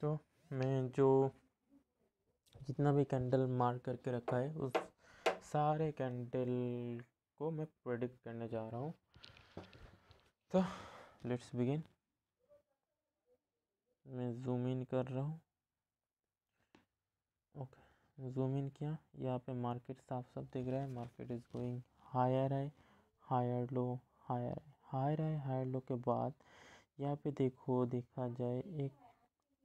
तो मैं जो जितना भी कैंडल मार्क करके रखा है उस सारे कैंडल को मैं प्रेडिक्ट करने जा रहा हूँ। तो लेट्स बिगिन। मैं जूम इन कर रहा हूँ। ओके, जूम इन किया। यहाँ पे मार्केट साफ साफ दिख रहा है। मार्केट इज गोइंग हायर है, हायर लो, हायर है, हायर है, हायर लो के बाद यहाँ पे देखा जाए एक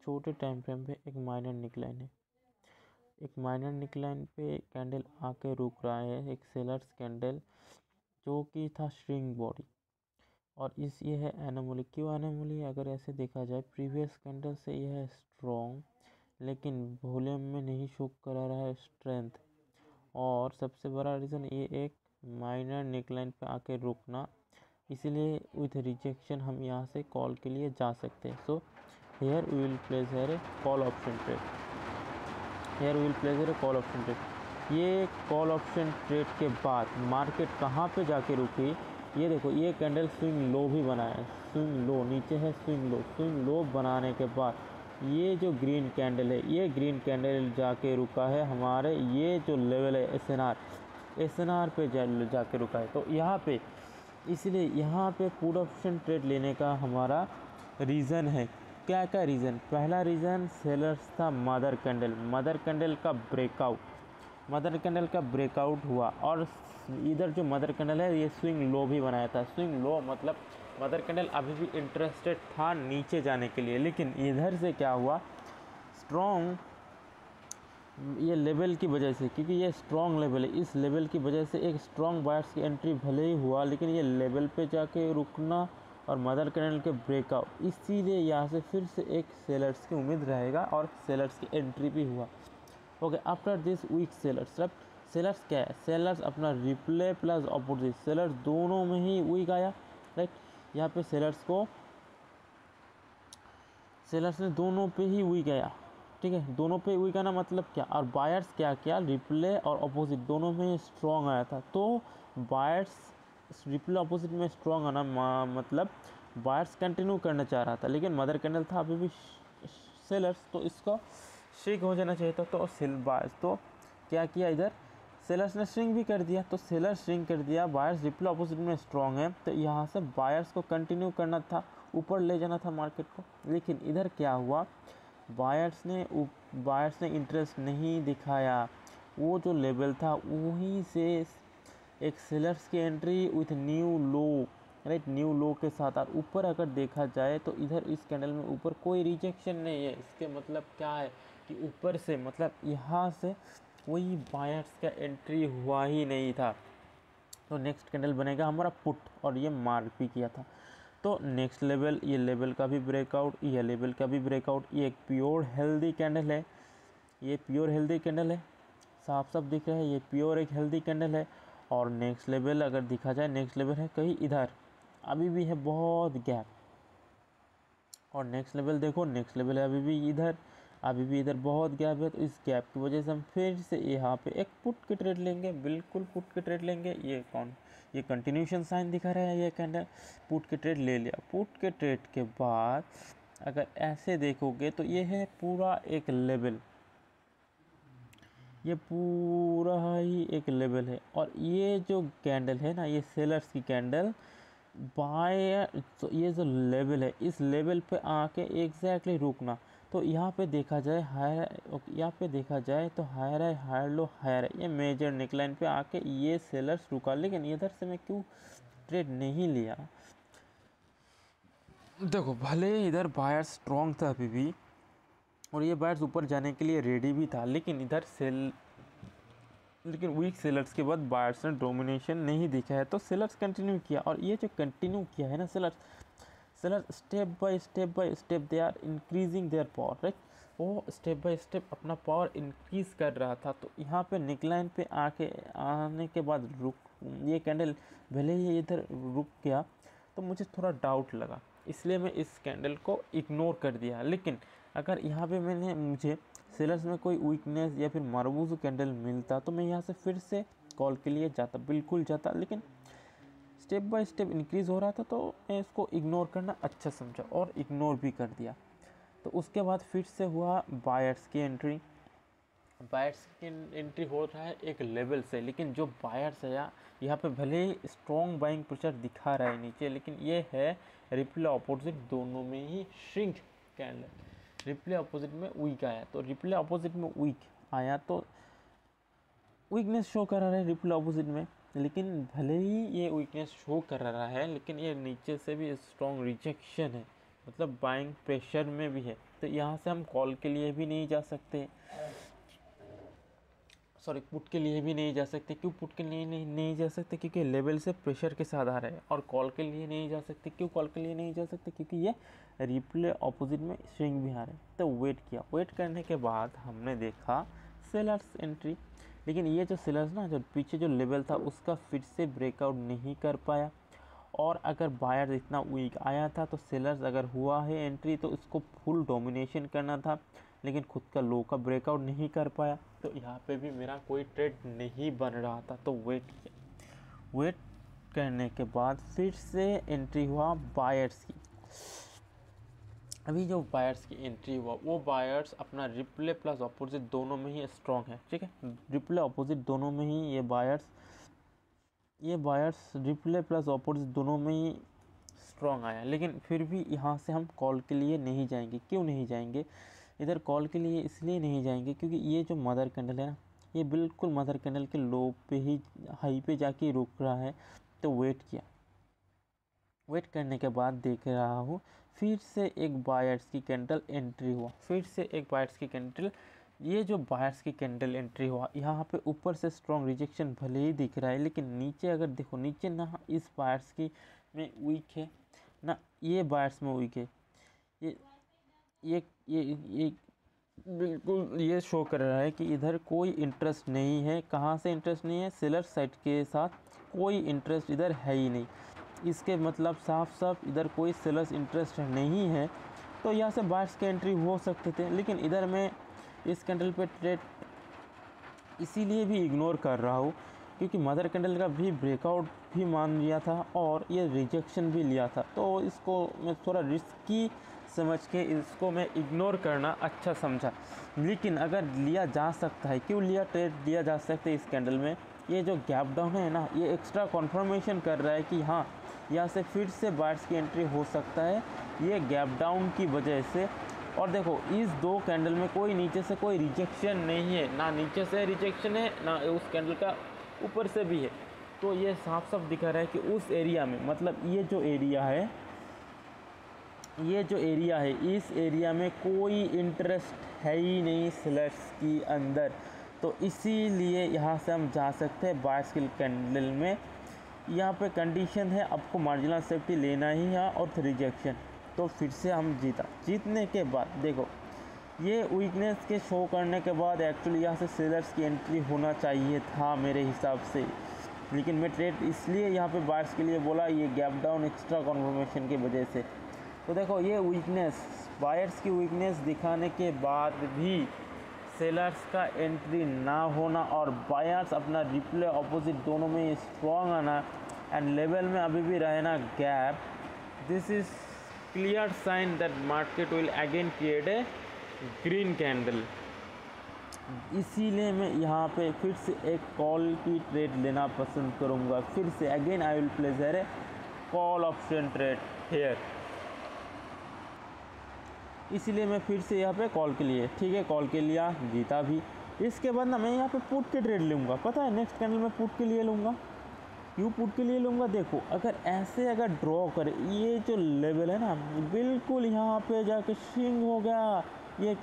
छोटे टाइम फ्रेम पे एक माइनर निकलाइन है। एक माइनर निकलाइन पे कैंडल आके रुक रहा है, एक सेलर्स कैंडल जो कि था स्ट्रिंग बॉडी। और ये है एनोमली। क्यों एनोमली? अगर ऐसे देखा जाए प्रीवियस कैंडल से यह है स्ट्रॉन्ग, लेकिन वॉल्यूम में नहीं शो करा रहा है स्ट्रेंथ। और सबसे बड़ा रीज़न ये एक माइनर नेकलाइन पे आके रुकना, इसीलिए विथ रिजेक्शन हम यहाँ से कॉल के लिए जा सकते हैं। So here we will place here a call option trade. Here we will place here a call option trade. ये कॉल ऑप्शन ट्रेड के बाद मार्केट कहाँ पे जाके रुकी? ये देखो, ये कैंडल स्विंग लो भी बनाया है। स्विंग लो नीचे है, स्विंग लो। स्विंग लो बनाने के बाद ये जो ग्रीन कैंडल है, ये ग्रीन कैंडल जाके रुका है हमारे ये जो लेवल है एसएनआर पे जाके रुका है। तो यहाँ पे इसलिए यहाँ पे पुट ऑप्शन ट्रेड लेने का हमारा रीज़न है। क्या क्या रीज़न? पहला रीज़न सेलर्स था मदर कैंडल का ब्रेकआउट। मदर कैंडल का ब्रेकआउट हुआ और इधर जो मदर कैंडल है ये स्विंग लो भी बनाया था। स्विंग लो मतलब मदर कैंडल अभी भी इंटरेस्टेड था नीचे जाने के लिए, लेकिन इधर से क्या हुआ, स्ट्रॉन्ग ये लेवल की वजह से, क्योंकि ये स्ट्रॉन्ग लेवल है, इस लेवल की वजह से एक स्ट्रॉन्ग बायर्स की एंट्री भले ही हुआ, लेकिन ये लेवल पे जाके रुकना और मदर कैंडल के ब्रेकआउट, इसीलिए यहाँ से फिर से एक सेलर्स की उम्मीद रहेगा और सेलर्स की एंट्री भी हुआ। Okay, after this week sellers, अब सेलर्स क्या है? सेलर्स अपना रिप्ले प्लस अपोजिट, सेलर्स दोनों में ही वीक आया, राइट। यहाँ पे सेलर्स ने दोनों पे ही वीक आया, ठीक है। दोनों पे वीक आना मतलब क्या? और बायर्स क्या किया? रिप्ले और अपोजिट दोनों में स्ट्रॉन्ग आया था। तो बायर्स रिप्ले अपोजिट में स्ट्रॉन्ग आना मतलब बायर्स कंटिन्यू करना चाह रहा था, लेकिन मदर कैंडल था अभी भी सेलर्स, तो इसको श्रिंक हो जाना चाहिए था। तो बायर्स तो क्या किया, इधर सेलर्स ने श्रिंक भी कर दिया। तो सेलर्स श्रिंक कर दिया, बायर्स रिप्ले अपोजिट में स्ट्रॉन्ग है, तो यहाँ से बायर्स को कंटिन्यू करना था, ऊपर ले जाना था मार्केट को। लेकिन इधर क्या हुआ, बायर्स ने इंटरेस्ट नहीं दिखाया। वो जो लेवल था वहीं से एक सेलर्स की entry with new low, right, new low के साथ। और ऊपर अगर देखा जाए तो इधर इस कैंडल में ऊपर कोई रिजेक्शन नहीं है। इसके मतलब क्या है कि ऊपर से मतलब यहाँ से कोई बायर्स का एंट्री हुआ ही नहीं था। तो नेक्स्ट कैंडल बनेगा हमारा पुट, और ये मार्क भी किया था। तो नेक्स्ट लेवल, ये लेवल का भी ब्रेकआउट, ये लेवल का भी ब्रेकआउट, ये एक प्योर हेल्दी कैंडल है। ये प्योर हेल्दी कैंडल है, साफ साफ दिख रहा है, ये प्योर एक हेल्दी कैंडल है। और नेक्स्ट लेवल अगर देखा जाए, नेक्स्ट लेवल है कहीं इधर, अभी भी है बहुत गैप। और नेक्स्ट लेवल देखो, नेक्स्ट लेवल है अभी भी इधर बहुत गैप है। तो इस गैप की वजह से हम फिर से यहाँ पे एक पुट के ट्रेड लेंगे, बिल्कुल पुट के ट्रेड लेंगे। ये कंटिन्यूशन साइन दिखा रहा है, ये कैंडल पुट के ट्रेड ले लिया। पुट के ट्रेड के बाद अगर ऐसे देखोगे तो ये है पूरा एक लेवल, ये पूरा ही एक लेवल है। और ये जो कैंडल है ना, ये सेलर्स की कैंडल बाय, तो ये जो लेवल है इस लेवल पे आके एग्जैक्टली रुकना। तो यहाँ पे देखा जाए यहाँ पे देखा जाए तो हायर है, हायर लो, हायर है, ये मेजर नेकलाइन पे आके ये सेलर्स रुका। लेकिन इधर से मैं क्यों ट्रेड नहीं लिया? देखो, भले इधर बायर स्ट्रॉन्ग था अभी भी, और ये बायर्स ऊपर जाने के लिए रेडी भी था, लेकिन इधर लेकिन वीक सेलर्स के बाद बायर्स ने डोमिनेशन नहीं दिखा है, तो सेलर्स कंटिन्यू किया। और ये जो कंटिन्यू किया है ना sellers step by step they are increasing their power, right. वो स्टेप बाय स्टेप अपना पावर इंक्रीज कर रहा था। तो यहाँ पे निकलाइन पे आने के बाद ये कैंडल भले ही इधर रुक गया, तो मुझे थोड़ा डाउट लगा, इसलिए मैं इस कैंडल को इग्नोर कर दिया। लेकिन अगर यहाँ पे मुझे सेलर्स में कोई वीकनेस या फिर मार्बूज कैंडल मिलता तो मैं यहाँ से फिर से कॉल के लिए जाता, बिल्कुल जाता। लेकिन स्टेप बाय स्टेप इंक्रीज़ हो रहा था, तो मैं इसको इग्नोर करना अच्छा समझा और इग्नोर भी कर दिया। तो उसके बाद फिर से हुआ बायर्स की एंट्री। बायर्स की एंट्री हो रहा है एक लेवल से, लेकिन जो बायर्स है यहाँ पे भले ही स्ट्रॉन्ग बाइंग प्रेशर दिखा रहा है नीचे, लेकिन ये है रिप्ले अपोजिट दोनों में ही श्रिंक कैंडल। रिप्ले अपोजिट में वीक आया, तो रिप्ले अपोजिट में वीक आया तो वीकनेस शो कर रहा है रिप्ले अपोजिट में, लेकिन भले ही ये वीकनेस शो कर रहा है लेकिन ये नीचे से भी स्ट्रॉन्ग रिजेक्शन है, मतलब बाइंग प्रेशर में भी है। तो यहाँ से हम कॉल के लिए भी नहीं जा सकते, सॉरी पुट के लिए भी नहीं जा सकते। क्यों पुट के लिए नहीं जा सकते? क्योंकि लेवल से प्रेशर के साथ आ रहा है। और कॉल के लिए नहीं जा सकते, क्यों कॉल के लिए नहीं जा सकते? क्योंकि ये रिप्ले ऑपोजिट में स्विंग भी आ रहा है। तो वेट किया, वेट करने के बाद हमने देखा सेलर्स एंट्री, लेकिन ये जो सेलर्स ना, जो पीछे जो लेवल था उसका फिर से ब्रेकआउट नहीं कर पाया। और अगर बायर इतना वीक आया था तो सेलर्स अगर हुआ है एंट्री तो इसको फुल डोमिनेशन करना था, लेकिन खुद का लो का ब्रेकआउट नहीं कर पाया। तो यहाँ पे भी मेरा कोई ट्रेड नहीं बन रहा था, तो वेट किया। वेट करने के बाद फिर से एंट्री हुआ बायर्स की। अभी जो बायर्स की एंट्री हुआ वो बायर्स अपना रिप्ले प्लस अपोजिट दोनों में ही स्ट्रॉन्ग है, ठीक है। रिप्ले अपोजिट दोनों में ही ये बायर्स रिप्ले प्लस अपोजिट दोनों में ही स्ट्रॉन्ग आया, लेकिन फिर भी यहाँ से हम कॉल के लिए नहीं जाएंगे। क्यों नहीं जाएंगे? इधर कॉल के लिए इसलिए नहीं जाएंगे क्योंकि ये जो मदर कैंडल है ना, ये बिल्कुल मदर कैंडल के लो पे ही, हाई पे जाके रुक रहा है। तो वेट किया, वेट करने के बाद देख रहा हूँ फिर से एक बायर्स की कैंडल एंट्री हुआ, फिर से एक बायर्स की कैंडल। ये जो बायर्स की कैंडल एंट्री हुआ यहाँ पे ऊपर से स्ट्रॉन्ग रिजेक्शन भले ही दिख रहा है, लेकिन नीचे अगर देखो, नीचे ना इस बायर्स की में वीक है ना, ये बायर्स में वीक है। ये बिल्कुल ये शो कर रहा है कि इधर कोई इंटरेस्ट नहीं है। कहाँ से इंटरेस्ट नहीं है? सेलर साइड के साथ कोई इंटरेस्ट इधर है ही नहीं। इसके मतलब साफ साफ इधर कोई सेलर्स इंटरेस्ट नहीं है। तो यहाँ से बायर्स के एंट्री हो सकते थे, लेकिन इधर मैं इस कैंडल पे ट्रेड इसीलिए भी इग्नोर कर रहा हूँ क्योंकि मदर कैंडल का भी ब्रेकआउट भी मान लिया था और ये रिजेक्शन भी लिया था। तो इसको मैं थोड़ा रिस्की समझ के इसको मैं इग्नोर करना अच्छा समझा। लेकिन अगर लिया जा सकता है, क्यों लिया, ट्रेड लिया जा सकता है इस कैंडल में। ये जो गैप डाउन है ना, ये एक्स्ट्रा कन्फर्मेशन कर रहा है कि हाँ, यहाँ से फिर से बायर्स की एंट्री हो सकता है ये गैप डाउन की वजह से। और देखो इस दो कैंडल में कोई नीचे से कोई रिजेक्शन नहीं है, ना नीचे से रिजेक्शन है ना उस कैंडल का ऊपर से भी है। तो ये साफ साफ दिखा रहा है कि उस एरिया में, मतलब ये जो एरिया है, इस एरिया में कोई इंटरेस्ट है ही नहीं सेलर्स की अंदर। तो इसीलिए यहाँ से हम जा सकते हैं बायर्स की कैंडल में। यहाँ पे कंडीशन है आपको मार्जिनल सेफ्टी लेना ही है और रिजेक्शन। तो फिर से हम जीतने के बाद देखो ये वीकनेस के शो करने के बाद एक्चुअली यहाँ से सेलर्स की एंट्री होना चाहिए था मेरे हिसाब से, लेकिन मैं ट्रेड इसलिए यहाँ पे बायर्स के लिए बोला, ये गैप डाउन एक्स्ट्रा कन्फर्मेशन की वजह से। तो देखो ये वीकनेस, बायर्स की वीकनेस दिखाने के बाद भी सेलर्स का एंट्री ना होना और बायर्स अपना रिप्ले ऑपोजिट दोनों में स्ट्रॉन्ग आना एंड लेवल में अभी भी रहना gap, this is clear sign that market will again create a green candle. इसीलिए मैं यहाँ पे फिर से एक कॉल की ट्रेड लेना पसंद करूँगा। फिर से again I will place a call option trade here. इसीलिए मैं फिर से यहाँ पे कॉल के लिए, ठीक है, कॉल के लिया, जीता भी। इसके बाद ना मैं यहाँ पे पुट के ट्रेड लूँगा, पता है नेक्स्ट कैंडल में पुट के लिए लूँगा। क्यों पुट के लिए लूँगा? देखो अगर ऐसे अगर ड्रॉ करे, ये जो लेवल है ना बिल्कुल यहाँ पे जाके स्विंग हो गया, ये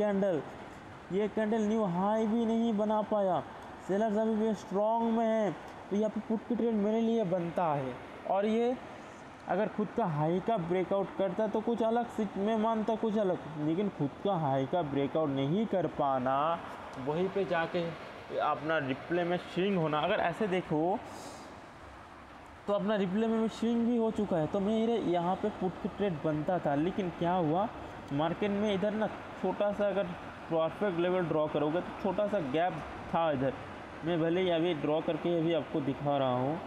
कैंडल न्यू हाई भी नहीं बना पाया, सेलर्स अभी भी स्ट्रॉन्ग में है। तो यहाँ पे पुट की ट्रेड मेरे लिए बनता है। और ये अगर खुद का हाई का ब्रेकआउट करता तो कुछ अलग, मैं मानता कुछ अलग, लेकिन खुद का हाई का ब्रेकआउट नहीं कर पाना, वहीं पे जाके अपना रिप्ले में स्विंग होना। अगर ऐसे देखो तो अपना रिप्ले में स्विंग भी हो चुका है, तो मेरे यहाँ पे पुट की ट्रेड बनता था। लेकिन क्या हुआ, मार्केट में इधर ना छोटा सा अगर परफेक्ट लेवल ड्रॉ करोगे तो छोटा सा गैप था इधर। मैं भले ही अभी ड्रॉ करके अभी आपको दिखा रहा हूँ,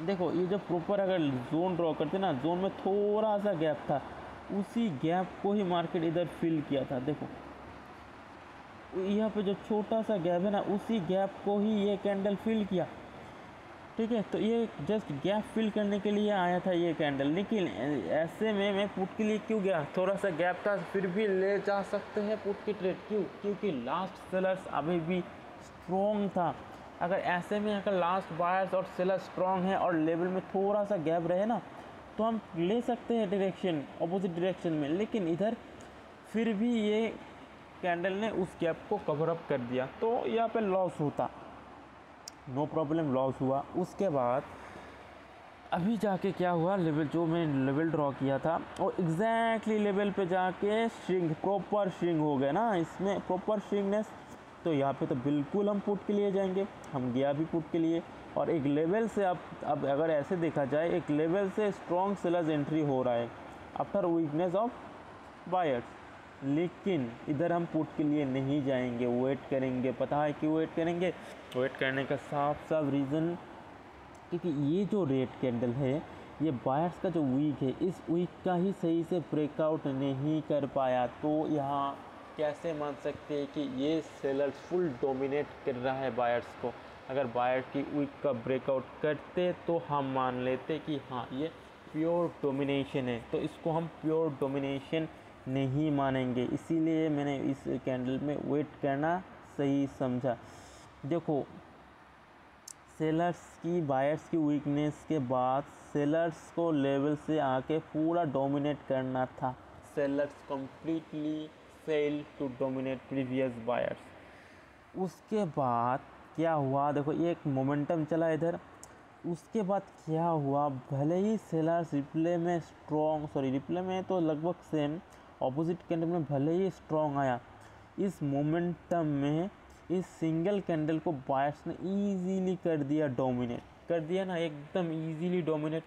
देखो ये जो प्रॉपर अगर जोन ड्रॉ करते ना, जोन में थोड़ा सा गैप था, उसी गैप को ही मार्केट इधर फिल किया था। देखो यहाँ पे जो छोटा सा गैप है ना, उसी गैप को ही ये कैंडल फिल किया। ठीक है, तो ये जस्ट गैप फिल करने के लिए आया था ये कैंडल। लेकिन ऐसे में मैं पुट के लिए क्यों गया, थोड़ा सा गैप था फिर भी ले जा सकते हैं पुट की ट्रेड। क्यों? क्योंकि लास्ट सेलर्स अभी भी स्ट्रॉन्ग था। अगर ऐसे में अगर लास्ट बायर्स और सेलर्स स्ट्रॉन्ग है और लेवल में थोड़ा सा गैप रहे ना, तो हम ले सकते हैं डायरेक्शन, अपोजिट डायरेक्शन में। लेकिन इधर फिर भी ये कैंडल ने उस गैप को कवर अप कर दिया, तो यहाँ पे लॉस होता, नो प्रॉब्लम, लॉस हुआ। उसके बाद अभी जाके क्या हुआ, लेवल जो मैंने लेवल ड्रॉ किया था और एग्जैक्टली लेवल पे जाके श्रिंक, प्रॉपर श्रिंक हो गया ना, इसमें प्रॉपर श्रिंकनेस। तो यहाँ पे तो बिल्कुल हम पुट के लिए जाएंगे, हम गया भी पुट के लिए। और एक लेवल से अब अगर ऐसे देखा जाए, एक लेवल से स्ट्रॉन्ग सेलर्स एंट्री हो रहा है आफ्टर वीकनेस ऑफ बायर्स। लेकिन इधर हम पुट के लिए नहीं जाएंगे, वेट करेंगे। पता है क्यों वेट करेंगे? वेट करने का साफ साफ रीज़न, क्योंकि ये जो रेड कैंडल है, ये बायर्स का जो वीक है, इस वीक का ही सही से ब्रेकआउट नहीं कर पाया। तो यहाँ कैसे मान सकते हैं कि ये सेलर्स फुल डोमिनेट कर रहा है बायर्स को? अगर बायर की वीक का ब्रेकआउट करते तो हम मान लेते कि हाँ ये प्योर डोमिनेशन है। तो इसको हम प्योर डोमिनेशन नहीं मानेंगे, इसीलिए मैंने इस कैंडल में वेट करना सही समझा। देखो सेलर्स की, बायर्स की वीकनेस के बाद सेलर्स को लेवल से आके पूरा डोमिनेट करना था। Sellers completely fail to dominate previous buyers. उसके बाद क्या हुआ, देखो ये एक मोमेंटम चला इधर। उसके बाद क्या हुआ, भले ही सेलर्स रिप्ले में रिप्ले में तो लगभग सेम, ऑपोजिट कैंडल में भले ही स्ट्रॉन्ग आया, इस मोमेंटम में इस सिंगल कैंडल को बायर्स ने इजीली कर दिया, डोमिनेट कर दिया ना, एकदम इजीली डोमिनेट,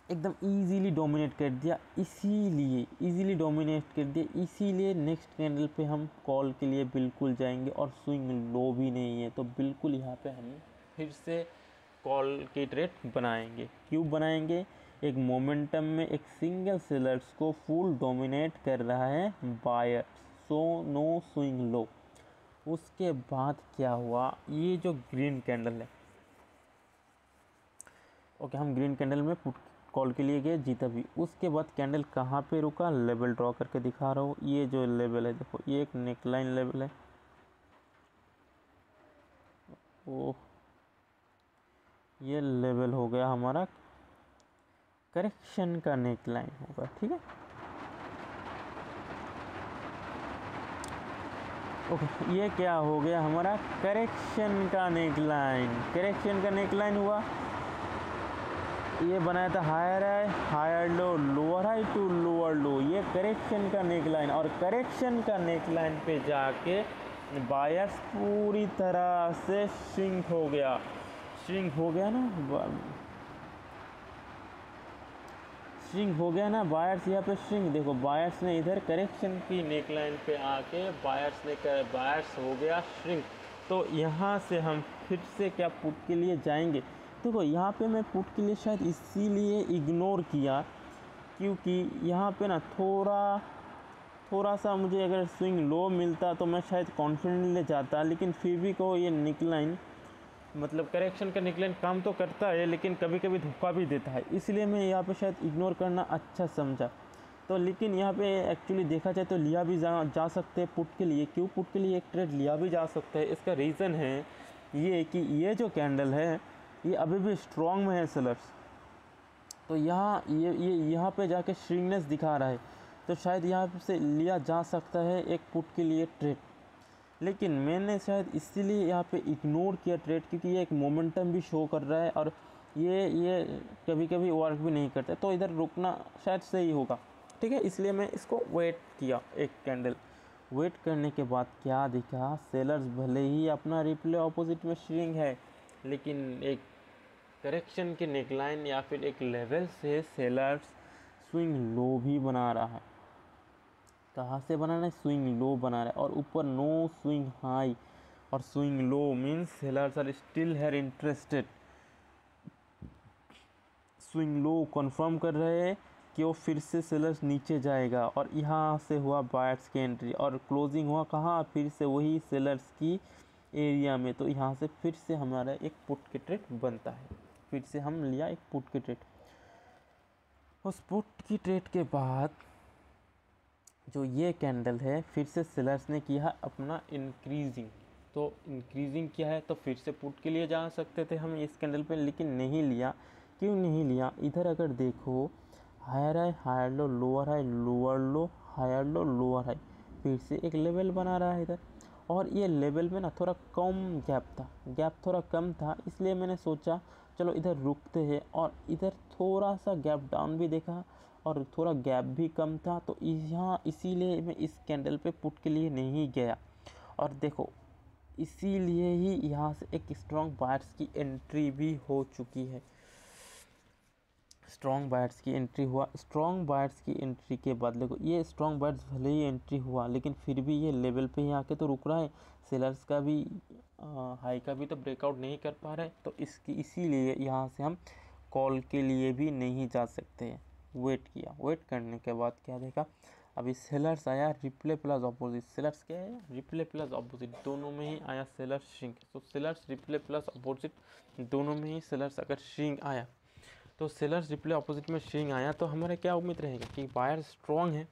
एकदम इजीली डोमिनेट कर दिया। इसीलिए इजीली डोमिनेट कर दिया, इसीलिए नेक्स्ट कैंडल पे हम कॉल के लिए बिल्कुल जाएंगे और स्विंग लो भी नहीं है, तो बिल्कुल यहाँ पे हम फिर से कॉल की ट्रेड बनाएंगे। क्यों बनाएंगे? एक मोमेंटम में एक सिंगल सेलर्स को फुल डोमिनेट कर रहा है buyer, so no swing low. उसके बाद क्या हुआ, ये जो ग्रीन कैंडल है, ओके हम ग्रीन कैंडल में पुट कॉल के लिए गए, जीता भी। उसके बाद कैंडल कहाँ पे रुका, लेवल ड्रॉ करके दिखा रहा हूँ। ये जो लेवल है, देखो ये एक नेकलाइन लेवल है, ओह ये लेवल हो गया हमारा करेक्शन का नेकलाइन होगा। ठीक है, ओके ये क्या हो गया हमारा करेक्शन का नेकलाइन। करेक्शन का नेकलाइन हुआ, ये बनाया था higher high, higher low, lower high to lower low, ये करेक्शन का नेकलाइन। और करेक्शन का नेकलाइन पे जाके बायर्स पूरी तरह से श्रिंक हो गया, श्रिंक हो गया ना, श्रिंक हो गया ना बायर्स, यहाँ पे श्रिंक। देखो बायर्स ने इधर करेक्शन की नेकलाइन पे आके बायर्स हो गया श्रिंक। तो यहाँ से हम फिर से क्या पुट के लिए जाएंगे। देखो यहाँ पे मैं पुट के लिए शायद इसीलिए इग्नोर किया, क्योंकि यहाँ पे ना थोड़ा सा मुझे अगर स्विंग लो मिलता तो मैं शायद कॉन्फिडेंटली जाता। लेकिन फिर भी कहो ये निकलाइन, मतलब करेक्शन का निकलाइन काम तो करता है, लेकिन कभी कभी धोखा भी देता है, इसलिए मैं यहाँ पे शायद इग्नोर करना अच्छा समझा। तो लेकिन यहाँ पे एक्चुअली देखा जाए तो लिया भी जा सकते हैं पुट के लिए। क्यों पुट के लिए एक ट्रेड लिया भी जा सकता है? इसका रीज़न है ये कि ये जो कैंडल है ये अभी भी स्ट्रॉन्ग में है सेलर्स, तो यहाँ ये यहाँ पे जाके श्रिंकनेस दिखा रहा है, तो शायद यहाँ से लिया जा सकता है एक पुट के लिए ट्रेड। लेकिन मैंने शायद इसीलिए यहाँ पे इग्नोर किया ट्रेड, क्योंकि ये एक मोमेंटम भी शो कर रहा है और ये कभी कभी वर्क भी नहीं करता, तो इधर रुकना शायद सही होगा। ठीक है, इसलिए मैं इसको वेट किया एक कैंडल। वेट करने के बाद क्या दिखा, सेलर्स भले ही अपना रिप्ले ऑपोजिट में श्रिंक है, लेकिन एक करेक्शन के नेकलाइन या फिर एक लेवल से सेलर्स स्विंग लो भी बना रहा है। कहाँ से बना रहा है? स्विंग लो बना रहा है, और ऊपर नो स्विंग हाई। और swing low means sellers are still है इंटरेस्टेड, स्विंग लो कंफर्म कर रहे हैं कि वो फिर से सेलर्स नीचे जाएगा, और यहाँ से हुआ बायर्स की एंट्री और क्लोजिंग हुआ कहाँ, फिर से वही सेलर्स की एरिया में। तो यहाँ से फिर से हमारा एक पुट के ट्रेड बनता है, फिर से हम लिया एक पुट के ट्रेड। उस पुट की ट्रेड के बाद जो ये कैंडल है फिर से सेलर्स ने किया अपना इंक्रीजिंग, तो इंक्रीजिंग किया है तो फिर से पुट के लिए जा सकते थे हम इस कैंडल पे, लेकिन नहीं लिया। क्यों नहीं लिया, इधर अगर देखो higher high higher low lower high lower low higher low lower high, फिर से एक लेवल बना रहा है इधर, और ये लेवल में ना थोड़ा कम गैप था, गैप थोड़ा कम था, इसलिए मैंने सोचा चलो इधर रुकते हैं, और इधर थोड़ा सा गैप डाउन भी देखा और थोड़ा गैप भी कम था, तो यहाँ इसीलिए मैं इस कैंडल पे पुट के लिए नहीं गया। और देखो इसीलिए ही यहाँ से एक स्ट्रॉन्ग बायर्स की एंट्री भी हो चुकी है, स्ट्रॉन्ग बायर्स की एंट्री हुआ। स्ट्रॉन्ग बायर्स की एंट्री के बाद देखो ये स्ट्रॉन्ग बायर्स भले ही एंट्री हुआ, लेकिन फिर भी ये लेवल पे ही आके तो रुक रहा है, सेलर्स का भी हाई का भी तो ब्रेकआउट नहीं कर पा रहा है, तो इसीलिए यहाँ से हम कॉल के लिए भी नहीं जा सकते हैं। वेट किया, वेट करने के बाद क्या देखा, अभी सेलर्स आया रिप्ले प्लस अपोजिट, सेलर्स क्या है रिप्ले प्लस अपोजिट, दोनों में ही आया सेलर्स श्रिंक, तो सेलर्स रिप्ले प्लस अपोजिट दोनों में ही सेलर्स अगर श्रिंक आया, तो सेलर्स रिप्ले अपोजिट में श्रिंक आया, तो हमारे क्या उम्मीद रहेगा कि बायर स्ट्रॉन्ग है,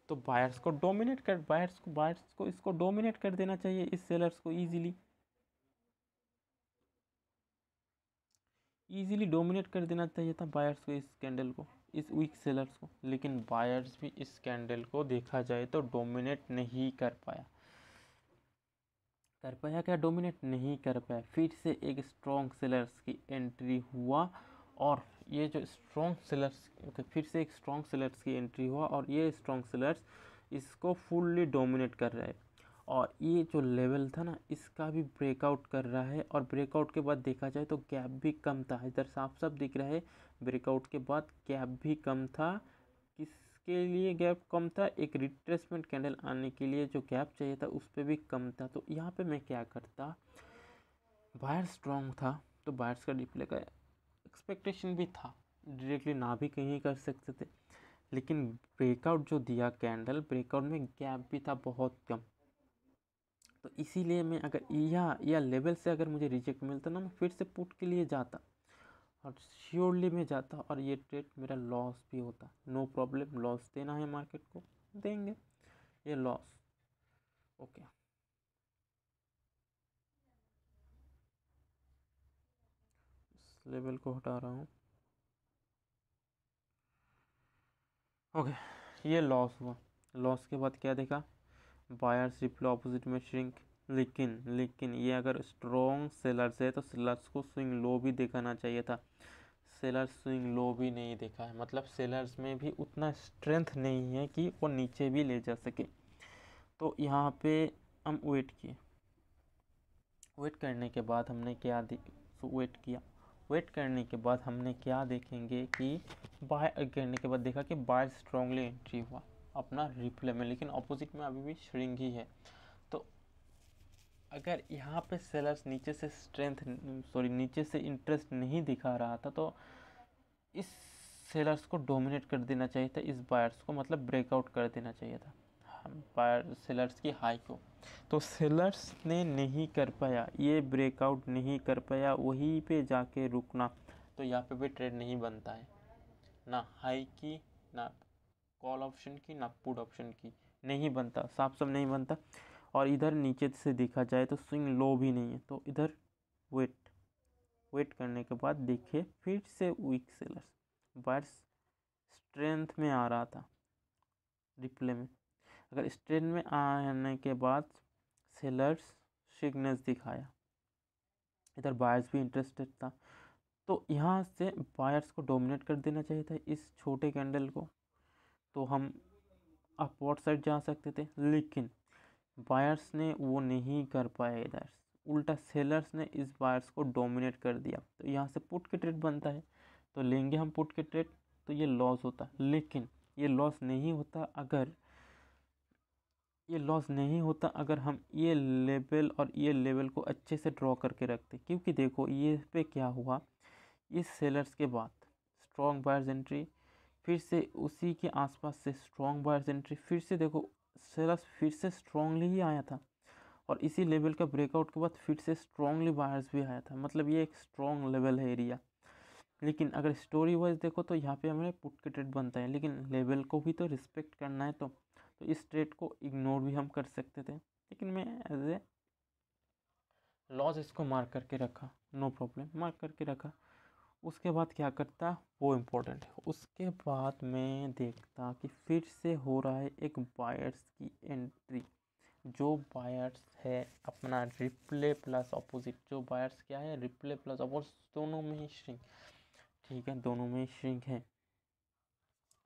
तो बायर्स को डोमिनेट कर बायर्स को इसको डोमिनेट कर देना चाहिए, इस सेलर्स को इजीली डोमिनेट कर देना चाहिए था बायर्स को, इस कैंडल को, इस वीक सेलर्स को, लेकिन बायर्स भी इस कैंडल को देखा जाए तो डोमिनेट नहीं कर पाया। क्या डोमिनेट नहीं कर पाया, फिर से एक स्ट्रॉन्ग सेलर्स की एंट्री हुआ, और ये जो स्ट्रॉन्ग सेलर्स फिर से एक स्ट्रॉन्ग सेलर्स की एंट्री हुआ, और ये स्ट्रॉन्ग सेलर्स इसको फुल्ली डोमिनेट कर रहा है, और ये जो लेवल था ना इसका भी ब्रेकआउट कर रहा है, और ब्रेकआउट के बाद देखा जाए तो गैप भी कम था, इधर साफ साफ दिख रहा है ब्रेकआउट के बाद गैप भी कम था। किसके लिए गैप कम था, एक रिट्रेसमेंट कैंडल आने के लिए जो गैप चाहिए था उस पर भी कम था, तो यहाँ पे मैं क्या करता, बायर स्ट्रॉन्ग था तो बायर्स का डिप्ले का एक्सपेक्टेशन भी था, डायरेक्टली ना भी कहीं कर सकते थे, लेकिन ब्रेकआउट जो दिया कैंडल, ब्रेकआउट में गैप भी था बहुत कम, तो इसीलिए मैं अगर या लेवल से अगर मुझे रिजेक्ट मिलता ना, मैं फिर से पुट के लिए जाता और श्योरली मैं जाता, और ये ट्रेड मेरा लॉस भी होता, नो प्रॉब्लम, लॉस देना है मार्केट को देंगे, ये लॉस ओके। इस लेवल को हटा रहा हूँ, ओके ये लॉस हुआ। लॉस के बाद क्या देखा, बायर्स रिप्ले अपोजिट में श्रिंक, लेकिन ये अगर स्ट्रॉन्ग सेलर्स है तो सेलर्स को स्विंग लो भी दिखाना चाहिए था, सेलर्स स्विंग लो भी नहीं देखा है, मतलब सेलर्स में भी उतना स्ट्रेंथ नहीं है कि वो नीचे भी ले जा सके, तो यहाँ पे हम वेट किए, वेट करने के बाद हमने क्या वेट किया, वेट करने के बाद हमने क्या देखेंगे कि बाय करने के बाद देखा कि बायर स्ट्रांगली एंट्री हुआ अपना रिप्ले में, लेकिन ऑपोजिट में अभी भी श्रिंग ही है, तो अगर यहाँ पे सेलर्स नीचे से इंटरेस्ट नहीं दिखा रहा था, तो इस सेलर्स को डोमिनेट कर देना चाहिए था, इस बायर्स को मतलब ब्रेकआउट कर देना चाहिए था बायर सेलर्स की हाई को, तो सेलर्स ने नहीं कर पाया, ये ब्रेकआउट नहीं कर पाया, वहीं पे जाके रुकना, तो यहाँ पे भी ट्रेड नहीं बनता है, ना हाई की ना कॉल ऑप्शन की ना पुट ऑप्शन की, नहीं बनता, साफ साफ नहीं बनता। और इधर नीचे से देखा जाए तो स्विंग लो भी नहीं है, तो इधर वेट करने के बाद देखे फिर से वीक सेलर्स, बायर्स स्ट्रेंथ में आ रहा था रिप्ले में, अगर स्ट्रेंथ में आने के बाद सेलर्स सिग्नल्स दिखाया, इधर बायर्स भी इंटरेस्टेड था, तो यहाँ से बायर्स को डोमिनेट कर देना चाहिए था इस छोटे कैंडल को, तो हम अपवर्ड साइड जा सकते थे, लेकिन बायर्स ने वो नहीं कर पाए, इधर उल्टा सेलर्स ने इस बायर्स को डोमिनेट कर दिया, तो यहाँ से पुट के ट्रेड बनता है, तो लेंगे हम पुट के ट्रेड, तो ये लॉस होता, लेकिन ये लॉस नहीं होता अगर हम ये लेवल और ये लेवल को अच्छे से ड्रॉ करके रखते, क्योंकि देखो ये पे क्या हुआ, इस सेलर्स के बाद स्ट्रॉन्ग बायर्स एंट्री, फिर से उसी के आसपास से स्ट्रॉन्ग बायर्स एंट्री, फिर से देखो सेलर्स फिर से स्ट्रॉन्गली ही आया था और इसी लेवल का ब्रेकआउट के बाद फिर से स्ट्रॉन्गली बायर्स भी आया था, मतलब ये एक स्ट्रॉन्ग लेवल है एरिया। लेकिन अगर स्टोरी वाइज देखो तो यहाँ पे हमें पुट के ट्रेड बनता है, लेकिन लेवल को भी तो रिस्पेक्ट करना है, तो इस ट्रेड को इग्नोर भी हम कर सकते थे, लेकिन मैं एज ए लॉस इसको मार्क करके रखा, नो प्रॉब्लम, मार्क करके रखा। उसके बाद क्या करता वो इम्पोर्टेंट है। उसके बाद मैं देखता कि फिर से हो रहा है एक बायर्स की एंट्री, जो बायर्स है अपना रिप्ले प्लस अपोजिट, जो बायर्स क्या है रिप्ले प्लस अपोजिट, दोनों में ही श्रिंक, ठीक है दोनों में ही श्रिंक है।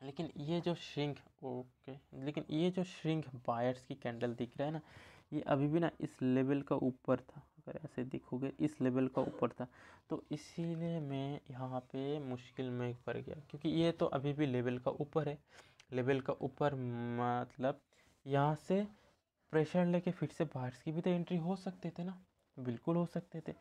लेकिन ये जो श्रिंक ओके लेकिन ये जो श्रिंक बायर्स की कैंडल दिख रहा है ना, ये अभी भी ना इस लेवल का ऊपर था, अगर ऐसे देखोगे इस लेवल का ऊपर था, तो इसीलिए मैं यहाँ पे मुश्किल में पड़ गया, क्योंकि ये तो अभी भी लेवल का ऊपर है। लेवल का ऊपर मतलब यहाँ से प्रेशर लेके फिर से बायर्स की भी तो एंट्री हो सकते थे ना, बिल्कुल हो सकते थे।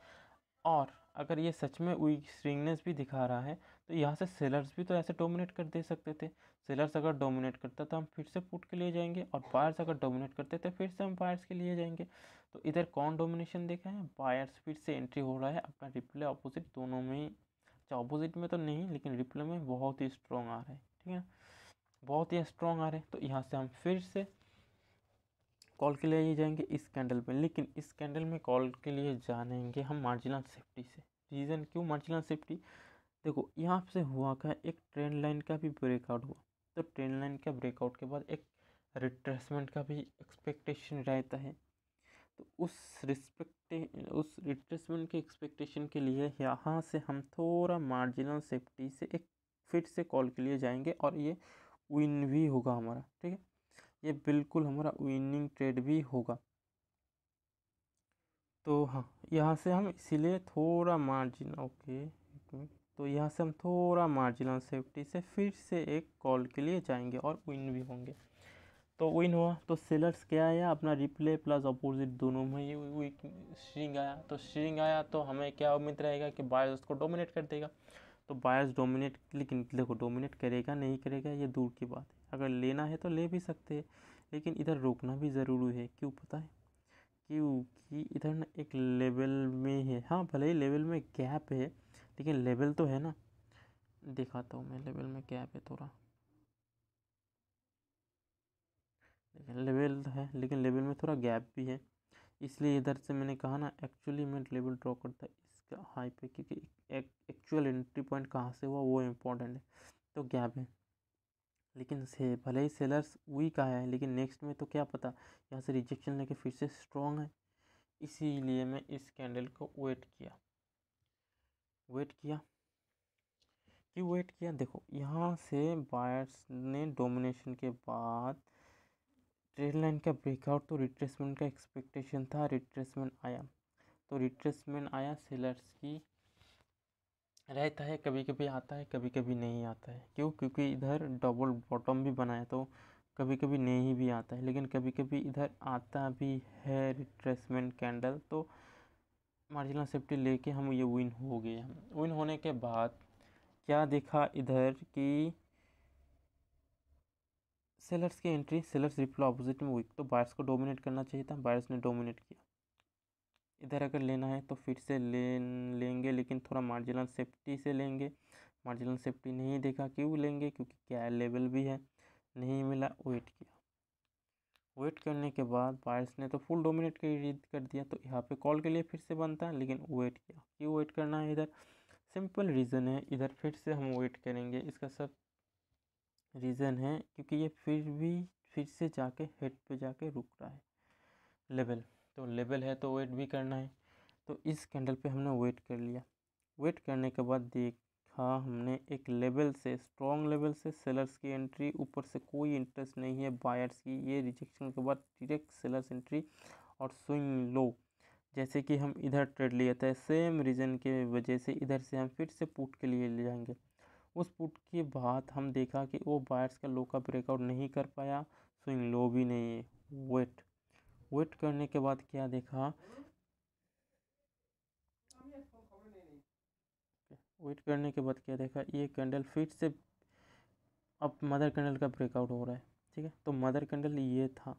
और अगर ये सच में वीक स्ट्रिंगनेस भी दिखा रहा है तो यहाँ से सेलर्स भी तो ऐसे डोमिनेट कर दे सकते थे। सेलर्स अगर डोमिनेट करता तो हम फिर से पुट के लिए जाएंगे, और बायर्स अगर डोमिनेट करते तो फिर से हम बायर्स के लिए जाएंगे। तो इधर कौन डोमिनेशन देखा है, बायर्स फिर से एंट्री हो रहा है अपना रिप्ले अपोजिट, दोनों में ही, अपोजिट में तो नहीं लेकिन रिप्ले में बहुत ही स्ट्रॉन्ग आ रहा है, ठीक है बहुत ही स्ट्रॉन्ग आ रहे हैं। तो यहाँ से हम फिर से कॉल के लिए जाएंगे इस कैंडल पे, लेकिन इस कैंडल में कॉल के लिए जानेंगे हम मार्जिनल सेफ्टी से। रीज़न क्यों मार्जिनल सेफ्टी, देखो यहाँ से हुआ क्या, एक ट्रेंड लाइन का भी ब्रेकआउट हुआ, तो ट्रेंड लाइन का ब्रेकआउट के बाद एक रिट्रेसमेंट का भी एक्सपेक्टेशन रहता है। तो उस रिट्रेसमेंट के एक्सपेक्टेशन के लिए यहाँ से हम थोड़ा मार्जिनल सेफ्टी से एक फिर से कॉल के लिए जाएंगे, और ये विन भी होगा हमारा, ठीक है ये बिल्कुल हमारा विनिंग ट्रेड भी होगा। तो हाँ यहाँ से हम इसीलिए थोड़ा मार्जिन ओके, तो यहाँ से हम थोड़ा मार्जिनल सेफ्टी से फिर से एक कॉल के लिए जाएंगे और विन भी होंगे। तो विन हुआ तो सेलर्स क्या आया, अपना रिप्ले प्लस अपोजिट दोनों में ही स्ट्रिंग आया, तो स्ट्रिंग आया तो हमें क्या उम्मीद रहेगा कि बायर्स उसको डोमिनेट कर देगा। तो बायर्स डोमिनेट, लेकिन देखो डोमिनेट करेगा नहीं करेगा ये दूर की बात है, अगर लेना है तो ले भी सकते हैं, लेकिन इधर रोकना भी ज़रूरी है। क्यों पता है, क्योंकि इधर ना एक लेवल में है, हाँ भले ही लेवल में गैप है लेकिन लेवल तो है ना, दिखाता हूँ मैं लेवल में गैप है थोड़ा, लेवल है लेकिन लेवल में थोड़ा गैप भी है, इसलिए इधर से मैंने कहा ना एक्चुअली मैं लेवल ड्रॉ करता इसका हाई पे, क्योंकि एक्चुअल एंट्री पॉइंट कहाँ से हुआ वो इम्पोर्टेंट है। तो गैप है, लेकिन से भले ही सेलर्स वीक आया है लेकिन नेक्स्ट में तो क्या पता यहाँ से रिजेक्शन लेके फिर से स्ट्रॉन्ग है, इसीलिए मैं इस कैंडल को वेट किया। क्यों वेट किया, देखो यहाँ से बायर्स ने डोमिनेशन के बाद ट्रेड लाइन का ब्रेकआउट, तो रिट्रेसमेंट का एक्सपेक्टेशन था, रिट्रेसमेंट आया, तो रिट्रेसमेंट आया सेलर्स की रहता है, कभी कभी आता है कभी कभी नहीं आता है। क्यों, क्योंकि इधर डबल बॉटम भी बनाया तो कभी कभी नहीं भी आता है, लेकिन कभी कभी इधर आता भी है रिट्रेसमेंट कैंडल, तो मार्जिनल सेफ्टी लेके हम ये विन हो गए। हम विन होने के बाद क्या देखा इधर कि सेलर्स की एंट्री, सेलर्स रिप्ले अपोजिट में वीक, तो बायर्स को डोमिनेट करना चाहिए था, बायर्स ने डोमिनेट किया। इधर अगर लेना है तो फिर से लेंगे, लेकिन थोड़ा मार्जिनल सेफ्टी से लेंगे। मार्जिनल सेफ्टी नहीं देखा, क्यों लेंगे, क्योंकि क्या लेवल भी है, नहीं मिला, वेट किया। वेट करने के बाद बायर्स ने तो फुल डोमिनेट कर दिया, तो यहाँ पे कॉल के लिए फिर से बनता है, लेकिन वेट किया। क्यों वेट करना है इधर, सिंपल रीज़न है, इधर फिर से हम वेट करेंगे, इसका सब रीज़न है क्योंकि ये फिर से जाके हेड पे जाके रुक रहा है लेवल, तो लेवल है तो वेट भी करना है। तो इस कैंडल पे हमने वेट कर लिया। वेट करने के बाद देखा हमने एक लेवल से, स्ट्रॉन्ग लेवल से सेलर्स की एंट्री, ऊपर से कोई इंटरेस्ट नहीं है बायर्स की, ये रिजेक्शन के बाद डायरेक्ट सेलर्स एंट्री और स्विंग लो, जैसे कि हम इधर ट्रेड लिया था, सेम रीज़न के वजह से इधर से हम फिर से पुट के लिए ले जाएंगे। उस पुट के बाद हम देखा कि वो बायर्स का लो का ब्रेकआउट नहीं कर पाया, स्विंग लो भी नहीं है। वेट करने के बाद क्या देखा, वेट करने के बाद क्या देखा, ये कैंडल फिर से अब मदर कैंडल का ब्रेकआउट हो रहा है। ठीक है, तो मदर कैंडल ये था,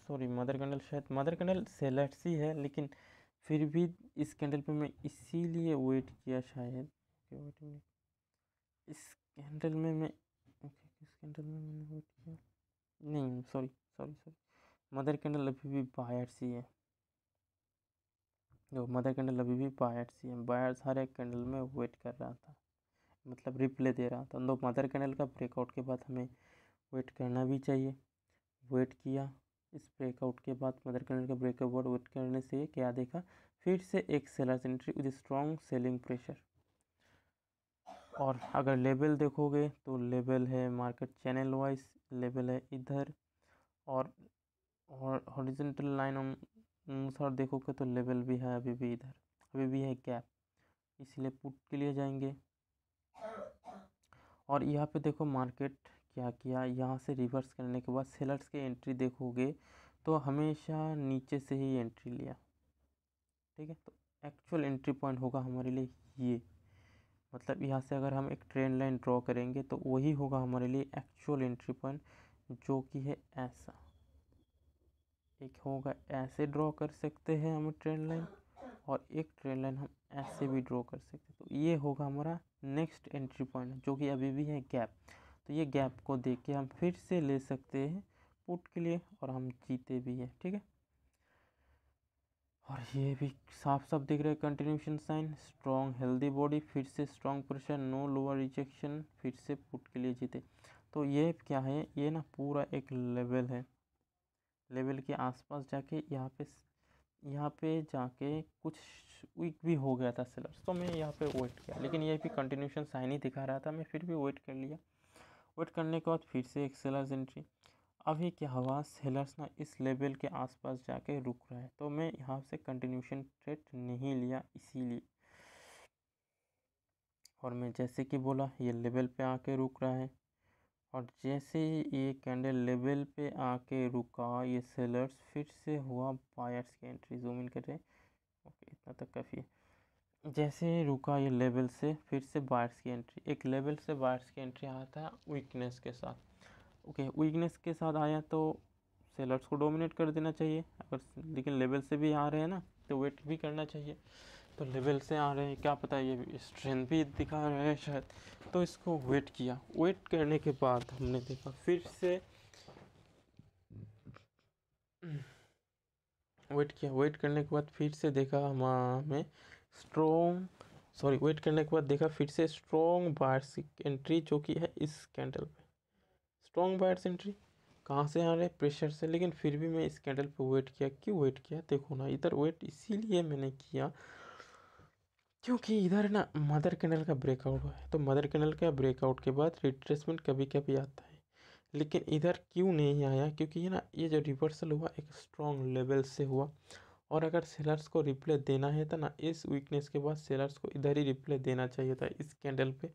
सॉरी मदर कैंडल, शायद मदर कैंडल सेलेट्स ही है, लेकिन फिर भी इस कैंडल पे मैं इसीलिए वेट किया शायद। वेट मिनट, इस कैंडल में मैं ओके, इस कैंडल में मैंने वेट किया नहीं, sorry sorry sorry, mother candle अभी भी बायर्स ही है। जो मदर कैंडल अभी भी बायर्स ही है, बायर्स हर एक कैंडल में वेट कर रहा था, मतलब रिप्ले दे रहा था। तो मदर कैंडल का ब्रेकआउट के बाद हमें वेट करना भी चाहिए। वेट किया, इस ब्रेकआउट के बाद मदर कैंडल का ब्रेकआउट वेट करने से क्या देखा, फिर से एक sellers entry with strong selling pressure. और अगर लेवल देखोगे तो लेवल है मार्केट चैनल वाइज, लेवल है इधर, और हॉरिजॉन्टल लाइन अनुसार देखोगे तो लेवल भी है अभी भी इधर, अभी भी है गैप, इसलिए पुट के लिए जाएंगे। और यहाँ पे देखो मार्केट क्या किया, यहाँ से रिवर्स करने के बाद सेलर्स के एंट्री देखोगे तो हमेशा नीचे से ही एंट्री लिया। ठीक है, तो एक्चुअल एंट्री पॉइंट होगा हमारे लिए ये, मतलब यहाँ से अगर हम एक ट्रेंड लाइन ड्रॉ करेंगे तो वही होगा हमारे लिए एक्चुअल एंट्री पॉइंट, जो कि है ऐसा एक होगा, ऐसे ड्रॉ कर सकते हैं हम ट्रेंड लाइन, और एक ट्रेंड लाइन हम ऐसे भी ड्रॉ कर सकते हैं। तो ये होगा हमारा नेक्स्ट एंट्री पॉइंट, जो कि अभी भी है गैप। तो ये गैप को देख के हम फिर से ले सकते हैं पुट के लिए, और हम जीते भी हैं। ठीक है, और ये भी साफ साफ दिख रहा है continuation sign, strong healthy body, फिर से strong pressure, no lower rejection, फिर से पुट के लिए जीते। तो ये क्या है, ये ना पूरा एक लेवल है, लेवल के आसपास जाके यहाँ पे जाके कुछ वीक भी हो गया था सेलर्स, तो मैं यहाँ पे वेट किया, लेकिन ये भी कंटिन्यूशन साइन ही दिखा रहा था, मैं फिर भी वेट कर लिया। वेट करने के बाद फिर से एक सेलर्स एंट्री। अभी क्या हुआ, सेलर्स ना इस लेवल के आसपास जाके रुक रहा है, तो मैं यहाँ से कंटिन्यूशन ट्रेड नहीं लिया इसीलिए। और मैं जैसे कि बोला ये लेवल पे आके रुक रहा है, और जैसे ये कैंडल लेवल पे आके रुका, ये सेलर्स फिर से हुआ बायर्स की एंट्री। जूम इन करें, ओके इतना तक काफ़ी है। जैसे रुका ये लेवल से, फिर से बायर्स की एंट्री, एक लेवल से बायर्स की एंट्री आता है वीकनेस के साथ। ओके, वीकनेस के साथ आया तो सेलर्स को डोमिनेट कर देना चाहिए, अगर लेकिन लेवल से भी आ रहे हैं ना तो वेट भी करना चाहिए। तो लेवल से आ रहे हैं, क्या पता ये स्ट्रेंथ भी दिखा रहे हैं शायद, तो इसको वेट किया। वेट करने के बाद हमने देखा फिर से वेट किया, वेट करने के बाद फिर से देखा हमें स्ट्रॉन्ग, सॉरी वेट करने के बाद देखा फिर से स्ट्रॉन्ग बायर्स एंट्री, जो कि है इस कैंडल पे। स्ट्रॉन्ग बायर्स एंट्री कहाँ से आ रहे हैं, प्रेशर से, लेकिन फिर भी मैं इस कैंडल पे वेट किया। क्यों वेट किया, देखो ना इधर वेट इसीलिए मैंने किया क्योंकि इधर ना मदर कैंडल का ब्रेकआउट हुआ है, तो मदर कैंडल का ब्रेकआउट के बाद रिट्रेसमेंट कभी कभी आता है, लेकिन इधर क्यों नहीं आया, क्योंकि ये ना ये जो रिवर्सल हुआ एक स्ट्रॉन्ग लेवल से हुआ, और अगर सेलर्स को रिप्ले देना है तो ना इस वीकनेस के बाद सेलर्स को इधर ही रिप्ले देना चाहिए था इस कैंडल पे,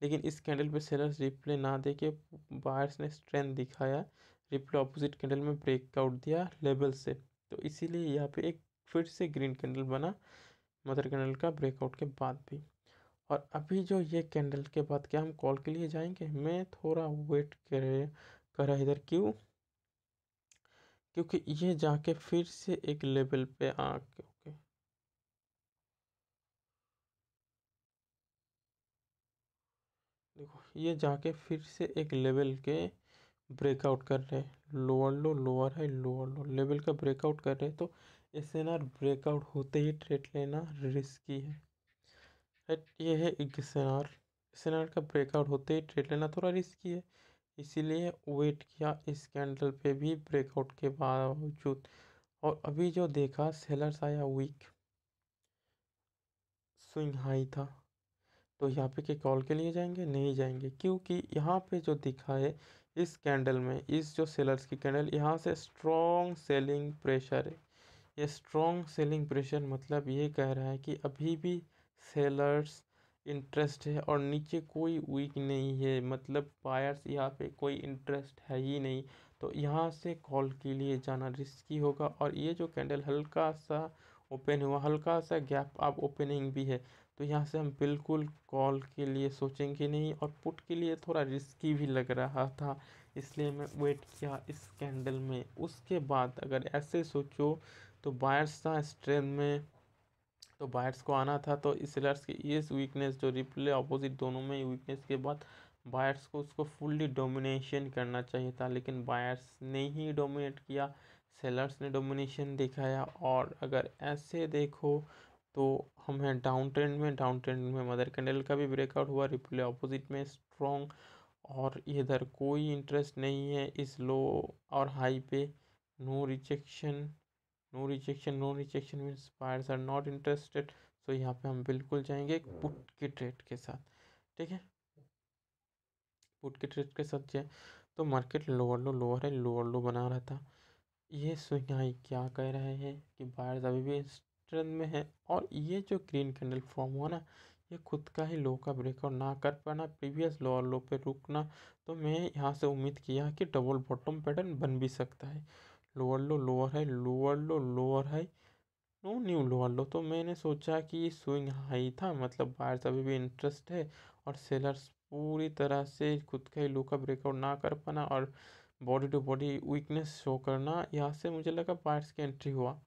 लेकिन इस कैंडल पे सेलर्स रिप्ले ना दे के बायर्स ने स्ट्रेंथ दिखाया, रिप्ले अपोजिट कैंडल में ब्रेकआउट दिया लेवल से, तो इसीलिए यहाँ पे एक फिर से ग्रीन कैंडल बना मदर कैंडल का ब्रेकआउट के बाद भी। और अभी जो ये कैंडल के बाद क्या हम कॉल के लिए जाएंगे, मैं थोड़ा वेट करा इधर, क्यों, क्योंकि ये जाके फिर से एक लेवल पे आके ओके, देखो ये जाके फिर से एक लेवल के ब्रेकआउट कर रहे हैं, लोअर लो लोअर है लोअर लो लेवल का ब्रेकआउट कर रहे हैं, तो एसएनआर ब्रेकआउट होते ही ट्रेड लेना रिस्की है। ये है एक एसएनआर, एसएनआर का ब्रेकआउट होते ही ट्रेड लेना थोड़ा रिस्की है, इसीलिए वेट किया इस कैंडल पे भी ब्रेकआउट के बावजूद। और अभी जो देखा सेलर्स आया वीक, स्विंग हाई था, तो यहाँ पे क्या कॉल के लिए जाएंगे, नहीं जाएंगे, क्योंकि यहाँ पे जो दिखा है इस कैंडल में, इस जो सेलर्स की कैंडल, यहाँ से स्ट्रॉन्ग सेलिंग प्रेशर है। ये स्ट्रॉन्ग सेलिंग प्रेशर मतलब ये कह रहा है कि अभी भी सेलर्स इंटरेस्ट है, और नीचे कोई वीक नहीं है, मतलब बायर्स यहाँ पे कोई इंटरेस्ट है ही नहीं, तो यहाँ से कॉल के लिए जाना रिस्की होगा। और ये जो कैंडल हल्का सा ओपन हुआ, हल्का सा गैप आप ओपनिंग भी है, तो यहाँ से हम बिल्कुल कॉल के लिए सोचेंगे नहीं, और पुट के लिए थोड़ा रिस्की भी लग रहा था, इसलिए मैं वेट किया इस कैंडल में। उसके बाद अगर ऐसे सोचो तो बायर्स था स्ट्रेंथ में, तो बायर्स को आना था, तो सेलर्स की ये वीकनेस जो रिप्ले अपोजिट दोनों में वीकनेस के बाद बायर्स को उसको फुल्ली डोमिनेशन करना चाहिए था, लेकिन बायर्स ने ही डोमिनेट किया, सेलर्स ने डोमिनेशन दिखाया। और अगर ऐसे देखो तो हमें डाउन ट्रेंड में मदर कैंडल का भी ब्रेकआउट हुआ, रिप्ले अपोजिट में स्ट्रॉन्ग, और इधर कोई इंटरेस्ट नहीं है इस लो और हाई पे। No rejection, no rejection means buyers are not interested. So यहाँ पे हम बिल्कुल जाएंगे पुट के ट्रेड के साथ, ठीक है, पुट के ट्रेड के साथ जाए। तो मार्केट लोअर है, लोअर लो बना रहा था। ये स्विंग हाई क्या कह रहे हैं कि बायर्स अभी भी स्ट्रेंथ में है, और ये जो ग्रीन कैंडल फॉर्म हुआ ना, ये खुद का ही लो का ब्रेकआउट ना कर पाना, प्रीवियस लोअर लो पे रुकना, तो मैं यहाँ से उम्मीद किया कि डबल बॉटम पैटर्न बन भी सकता है। Lower low lower high, lower low lower high, no new lower low, तो मैंने सोचा कि स्विंग हाई था, मतलब बायर्स अभी भी इंटरेस्ट है, और सेलर्स पूरी तरह से खुद का ही लो का ब्रेकआउट ना कर पाना और body to body weakness show करना, यहाँ से मुझे लगा बायर्स की एंट्री हुआ।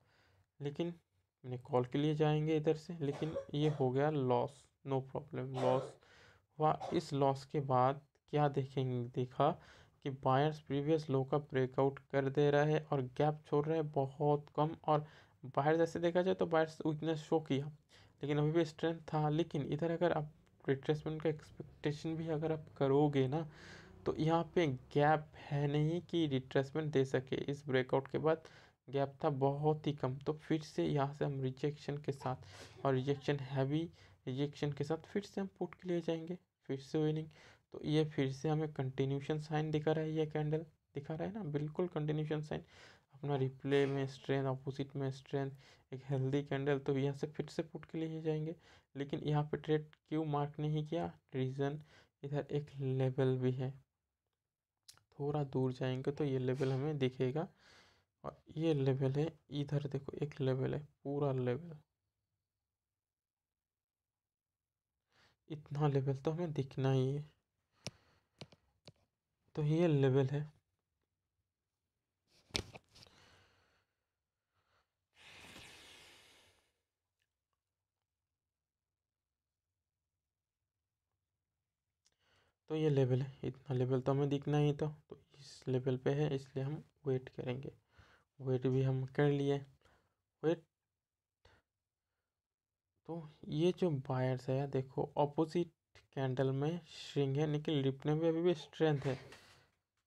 लेकिन मैंने कॉल के लिए जाएंगे इधर से, लेकिन ये हो गया लॉस, नो प्रॉब्लम, लॉस हुआ। इस लॉस के बाद क्या देखेंगे, देखा कि बायर्स प्रीवियस लो का ब्रेकआउट कर दे रहा है और गैप छोड़ रहे हैं बहुत कम, और बाहर जैसे देखा जाए तो बायर्स वीकनेस शो किया, लेकिन अभी भी स्ट्रेंथ था। लेकिन इधर अगर आप रिट्रेसमेंट का एक्सपेक्टेशन भी अगर आप करोगे ना, तो यहाँ पे गैप है नहीं कि रिट्रेसमेंट दे सके। इस ब्रेकआउट के बाद गैप था बहुत ही कम, तो फिर से यहाँ से हम रिजेक्शन के साथ, और रिजेक्शन हैवी रिजेक्शन के साथ फिर से हम पुट के लिए जाएंगे, फिर से विनिंग। तो ये फिर से हमें कंटिन्यूशन साइन दिखा रहा है, ये कैंडल दिखा रहा है ना, बिल्कुल कंटिन्यूशन साइन, अपना रिप्ले में स्ट्रेंथ, अपोजिट में स्ट्रेंथ, एक हेल्दी कैंडल, तो यहाँ से फिर से पुट के लिए ही जाएंगे। लेकिन यहाँ पे ट्रेड क्यों मार्क नहीं किया, रीज़न इधर एक लेवल भी है, थोड़ा दूर जाएंगे तो ये लेवल हमें दिखेगा, और ये लेवल है, इधर देखो एक लेवल है, पूरा लेवल, इतना लेवल तो हमें दिखना ही है, तो ये लेवल है। तो ये लेवल है, इतना लेवल तो हमें दिखना ही, तो इस लेवल पे है, इसलिए हम वेट करेंगे। वेट भी हम कर लिए, वेट। तो ये जो बायर्स है देखो ऑपोजिट कैंडल में स्विंग है, लेकिन लिपने में अभी भी स्ट्रेंथ है,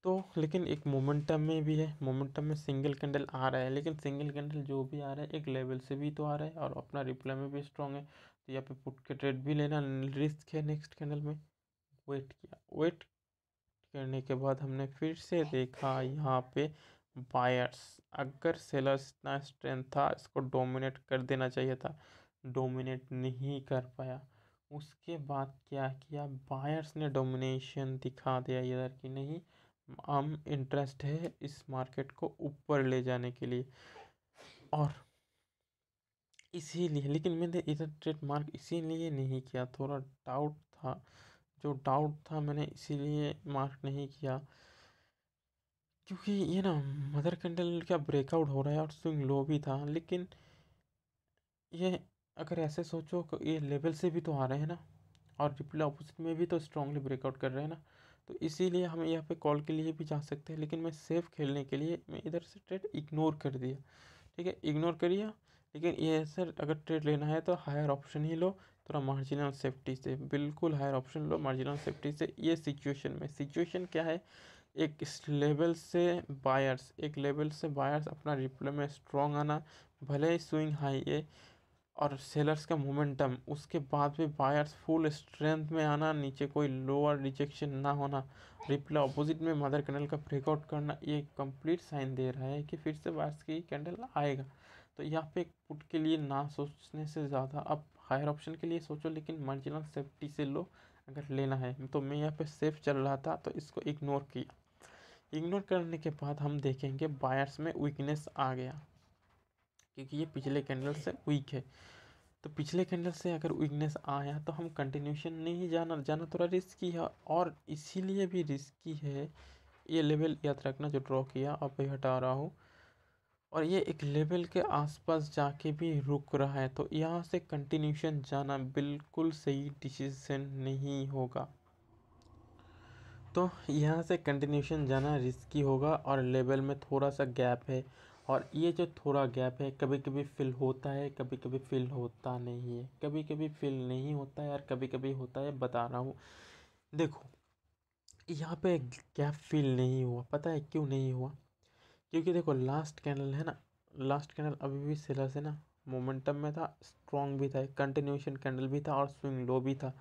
तो लेकिन एक मोमेंटम में भी है, मोमेंटम में सिंगल कैंडल आ रहा है, लेकिन सिंगल कैंडल जो भी आ रहा है एक लेवल से भी तो आ रहा है, और अपना रिप्लाई में भी स्ट्रॉन्ग है, तो यहाँ पे पुट के ट्रेड भी लेना रिस्क है नेक्स्ट कैंडल में। वेट किया, वेट करने के बाद हमने फिर से देखा यहाँ पे बायर्स, अगर सेलर्स इतना स्ट्रेंथ था इसको डोमिनेट कर देना चाहिए था, डोमिनेट नहीं कर पाया। उसके बाद क्या किया, बायर्स ने डोमिनेशन दिखा दिया इधर कि नहीं, हम इंटरेस्ट है इस मार्केट को ऊपर ले जाने के लिए, और इसीलिए, लेकिन मैंने इधर ट्रेड मार्क इसीलिए नहीं किया, थोड़ा डाउट था, जो डाउट था मैंने इसीलिए मार्क नहीं किया, क्योंकि ये ना मदर कैंडल का ब्रेकआउट हो रहा है और स्विंग लो भी था, लेकिन ये अगर ऐसे सोचो कि ये लेवल से भी तो आ रहे हैं ना, और रिप्ले ऑपोजिट में भी तो स्ट्रांगली ब्रेकआउट कर रहे हैं ना, तो इसीलिए हम यहाँ पे कॉल के लिए भी जा सकते हैं, लेकिन मैं सेफ खेलने के लिए मैं इधर से ट्रेड इग्नोर कर दिया, ठीक है, इग्नोर करिए। लेकिन ये सर अगर ट्रेड लेना है तो हायर ऑप्शन ही लो, थोड़ा मार्जिनल सेफ्टी से, बिल्कुल हायर ऑप्शन लो मार्जिनल सेफ्टी से। ये सिचुएशन में, सिचुएशन क्या है, एक इस लेवल से बायर्स, एक लेवल से बायर्स अपना रिप्ले में स्ट्रॉन्ग आना, भले ही स्विंग हाई है, और सेलर्स का मोमेंटम, उसके बाद भी बायर्स फुल स्ट्रेंथ में आना, नीचे कोई लोअर रिजेक्शन ना होना, रिप्ले अपोजिट में मदर कैंडल का ब्रेकआउट करना, ये कंप्लीट साइन दे रहा है कि फिर से बायर्स की कैंडल आएगा। तो यहाँ पे पुट के लिए ना सोचने से ज़्यादा आप हायर ऑप्शन के लिए सोचो, लेकिन मार्जिनल सेफ्टी से लो अगर लेना है। तो मैं यहाँ पे सेफ चल रहा था तो इसको इग्नोर किया, इग्नोर करने के बाद हम देखेंगे बायर्स में वीकनेस आ गया, क्योंकि ये पिछले कैंडल से वीक है, तो पिछले कैंडल से अगर वीकनेस आया तो हम कंटिन्यूशन नहीं जाना जाना थोड़ा रिस्की है, और इसीलिए भी रिस्की है। ये लेवल याद रखना जो ड्रॉ किया, अब भी हटा रहा हूँ, और ये एक लेवल के आसपास जाके भी रुक रहा है, तो यहाँ से कंटिन्यूशन जाना बिल्कुल सही डिसीजन नहीं होगा। तो यहाँ से कंटिन्यूशन जाना रिस्की होगा, और लेवल में थोड़ा सा गैप है, और ये जो थोड़ा गैप है कभी कभी फिल होता है, कभी कभी फिल होता नहीं है, कभी कभी फिल नहीं होता है, और कभी कभी होता है। बता रहा हूँ, देखो यहाँ पे गैप फिल नहीं हुआ, पता है क्यों नहीं हुआ? क्योंकि देखो लास्ट कैंडल है ना, लास्ट कैंडल अभी भी सेलर से ना मोमेंटम में था, स्ट्रॉन्ग भी था, कंटिन्यूशन कैंडल भी था, और स्विंग लो भी था।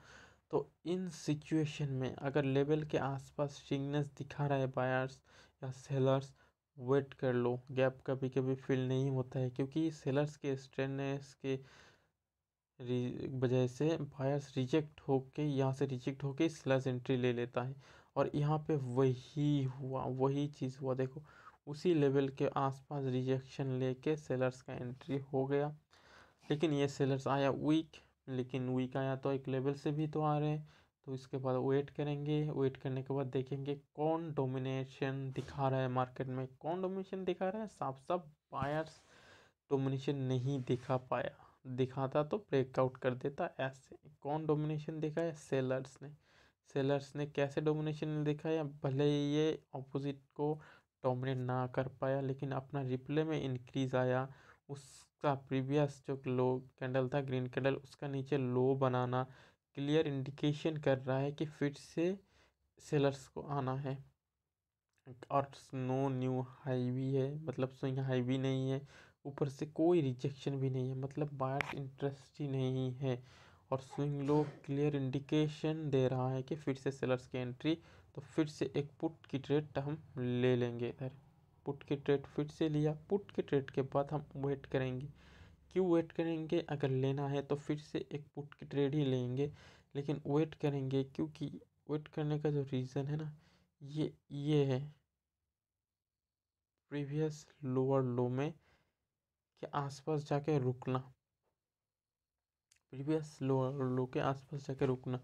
तो इन सिचुएशन में अगर लेवल के आसपास स्ट्रिंगनेस दिखा रहा है बायर्स या सेलर्स, वेट कर लो। गैप कभी कभी फिल नहीं होता है, क्योंकि सेलर्स के स्ट्रेंथनेस के वजह से बायर्स रिजेक्ट होके, यहाँ से रिजेक्ट होके सेलर्स एंट्री ले लेता है, और यहाँ पे वही हुआ, वही चीज़ हुआ। देखो उसी लेवल के आसपास रिजेक्शन लेके सेलर्स का एंट्री हो गया, लेकिन ये सेलर्स आया वीक, लेकिन वीक आया तो एक लेवल से भी तो आ रहे हैं। तो इसके बाद वेट करेंगे, वेट करने के बाद देखेंगे कौन डोमिनेशन दिखा रहा है मार्केट में। कौन डोमिनेशन दिखा रहा है? साफ साफ बायर्स डोमिनेशन नहीं दिखा पाया, दिखाता तो ब्रेकआउट कर देता। ऐसे कौन डोमिनेशन दिखाया? सेलर्स ने। सेलर्स ने कैसे डोमिनेशन दिखाया? भले ही ये ऑपोजिट को डोमिनेट ना कर पाया, लेकिन अपना रिप्ले में इंक्रीज आया। उसका प्रीवियस जो लो कैंडल था, ग्रीन कैंडल, उसका नीचे लो बनाना क्लियर इंडिकेशन कर रहा है कि फिर से सेलर्स को आना है। और नो न्यू हाई भी है, मतलब स्विंग हाई भी नहीं है, ऊपर से कोई रिजेक्शन भी नहीं है, मतलब बायर्स इंटरेस्ट ही नहीं है। और स्विंग लो क्लियर इंडिकेशन दे रहा है कि फिर से सेलर्स की एंट्री। तो फिर से एक पुट की ट्रेड हम ले लेंगे इधर। पुट की ट्रेड फिर से लिया। पुट की ट्रेड के बाद हम वेट करेंगे। क्यों वेट करेंगे? अगर लेना है तो फिर से एक पुट की ट्रेड ही लेंगे, लेकिन वेट करेंगे क्योंकि वेट करने का जो रीज़न है ना, ये है प्रीवियस लोअर लो में के आसपास जाके रुकना। प्रीवियस लोअर लो के आसपास जाके रुकना।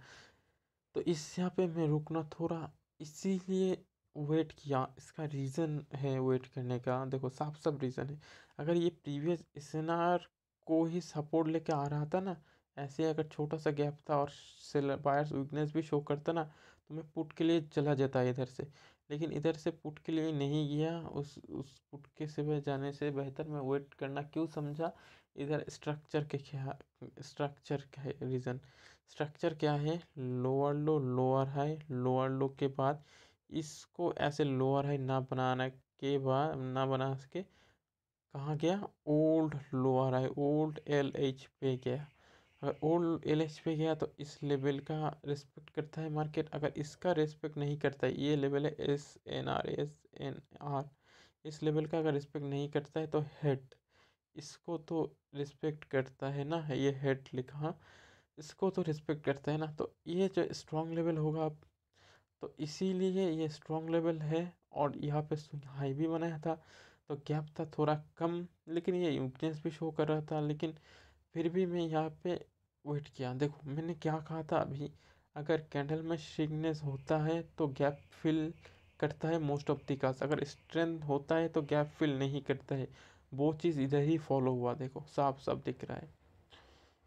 तो इस यहाँ पे मैं रुकना थोड़ा इसीलिए वेट किया। इसका रीज़न है वेट करने का, देखो साफ साफ रीज़न है। अगर ये प्रीवियस एसएनआर को ही सपोर्ट लेके आ रहा था ना, ऐसे अगर छोटा सा गैप था और सेलर बायर्स वीकनेस भी शो करता ना, तो मैं पुट के लिए चला जाता इधर से। लेकिन इधर से पुट के लिए नहीं गया, उस पुट के सिवा जाने से बेहतर मैं वेट करना क्यों समझा। इधर स्ट्रक्चर के क्या, स्ट्रक्चर का है रीज़न। स्ट्रक्चर क्या है? Lower low, lower high, lower लो के बाद इसको ऐसे लोअर हाई ना बनाने के बाद, ना बना सके, कहाँ गया? Old lower high, old L H पे गया। अगर ओल्ड एल एच पे गया तो इस लेवल का रिस्पेक्ट करता है मार्केट। अगर इसका रिस्पेक्ट नहीं करता है, ये लेवल है SNR, इस लेवल का अगर रिस्पेक्ट नहीं करता है तो हेड, इसको तो रिस्पेक्ट करता है ना, ये हेड लिखा, इसको तो रिस्पेक्ट करता है ना। तो ये जो स्ट्रॉन्ग लेवल होगा अब, तो इसीलिए ये स्ट्रॉन्ग लेवल है। और यहाँ पे हाई भी बनाया था, तो गैप था थोड़ा कम, लेकिन ये वीकनेस भी शो कर रहा था। लेकिन फिर भी मैं यहाँ पे वेट किया। देखो मैंने क्या कहा था अभी, अगर कैंडल में श्रिंकनेस होता है तो गैप फिल करता है मोस्ट ऑफ द कास, अगर स्ट्रेंथ होता है तो गैप फिल नहीं करता है। वो चीज़ इधर ही फॉलो हुआ, देखो साफ साफ दिख रहा है।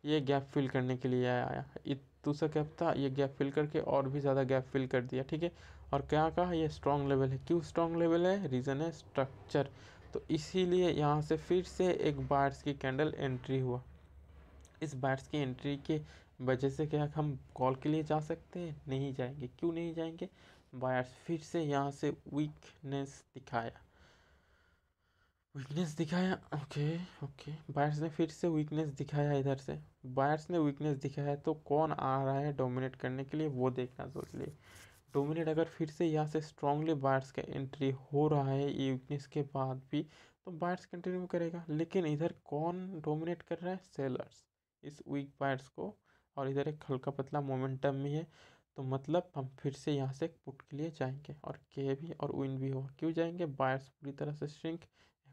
ये गैप फिल करने के लिए आया, ये दूसरा गैप था, ये गैप फिल करके और भी ज़्यादा गैप फिल कर दिया, ठीक है। और क्या कहा? ये स्ट्रॉन्ग लेवल है। क्यों स्ट्रॉन्ग लेवल है? रीज़न है स्ट्रक्चर। तो इसीलिए यहाँ से फिर से एक बायर्स की कैंडल एंट्री हुआ। इस बायर्स की एंट्री के वजह से क्या हम कॉल के लिए जा सकते हैं? नहीं जाएंगे। क्यों नहीं जाएंगे? बायर्स फिर से यहाँ से वीकनेस दिखाया, वीकनेस दिखाया। ओके ओके, बायर्स ने फिर से वीकनेस दिखाया। इधर से बायर्स ने वीकनेस दिखाया, तो कौन आ रहा है डोमिनेट करने के लिए वो देखना जरूरी है। डोमिनेट अगर फिर से यहाँ से स्ट्रांगली बायर्स का एंट्री हो रहा है ये वीकनेस के बाद भी, तो बायर्स कंटिन्यू करेगा। लेकिन इधर कौन डोमिनेट कर रहा है? सेलर्स, इस वीक बायर्स को। और इधर एक हल्का पतला मोमेंटम भी है, तो मतलब हम फिर से यहाँ से पुट के लिए जाएंगे, और के भी और विन भी होगा। क्यों जाएंगे? बायर्स पूरी तरह से श्रिंक,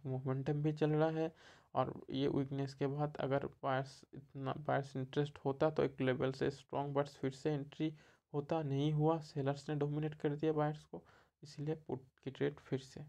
मोमेंटम भी चल रहा है। और ये वीकनेस के बाद अगर बायर्स इंटरेस्ट होता तो एक लेवल से स्ट्रॉन्ग बट्स फिर से एंट्री होता, नहीं हुआ, सेलर्स ने डोमिनेट कर दिया बायर्स को, इसलिए पुट की ट्रेड फिर से।